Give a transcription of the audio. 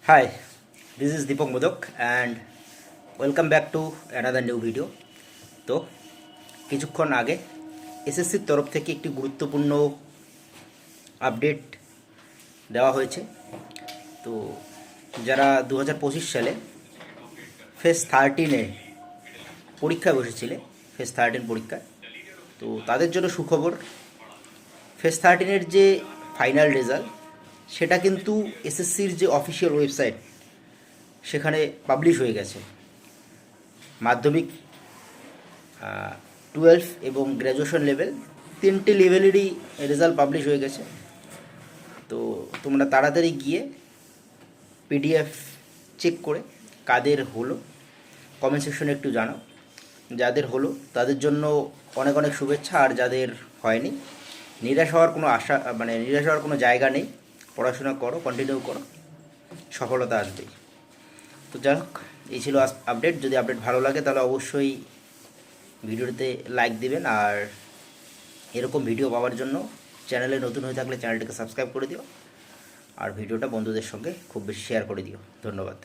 Hi, this is Deepak Modak and welcome back to another new video. তো কিছুক্ষণ আগে এসএসসির তরফ থেকে একটি গুরুত্বপূর্ণ আপডেট দেওয়া হয়েছে। তো যারা 2025 সালে ফেজ 13-এ পরীক্ষায় বসেছিলে, ফেজ 13 পরীক্ষায়, তো তাদের জন্য সুখবর। ফেজ 13-এর যে ফাইনাল রেজাল্ট সেটা কিন্তু এসএসসির যে অফিসিয়াল ওয়েবসাইট সেখানে পাবলিশ হয়ে গেছে। মাধ্যমিক, 12 এবং গ্র্যাজুয়েশন লেভেল তিনটে লেভেলেরই রেজাল্ট পাবলিশ হয়ে গেছে। তো তোমরা তাড়াতাড়ি গিয়ে পিডিএফ চেক করে কাদের হলো কমেন্ট সেকশনে একটু জানাও। যাদের হলো তাদের জন্য অনেক অনেক শুভেচ্ছা, আর যাদের হয়নি নিরাশ হওয়ার কোনো নিরাশ হওয়ার কোনো জায়গা নেই। পড়াশোনা করো, কন্টিনিউ করো, সফলতা আসবেই। তো যাই হোক, এই ছিল আপডেট। যদি আপডেট ভালো লাগে তাহলে অবশ্যই ভিডিওতে লাইক দিবেন, আর এরকম ভিডিও পাওয়ার জন্য চ্যানেলে নতুন হয়ে থাকলে চ্যানেলটিকে সাবস্ক্রাইব করে দিও, আর ভিডিওটা বন্ধুদের সঙ্গে খুব বেশি শেয়ার করে দিও। ধন্যবাদ।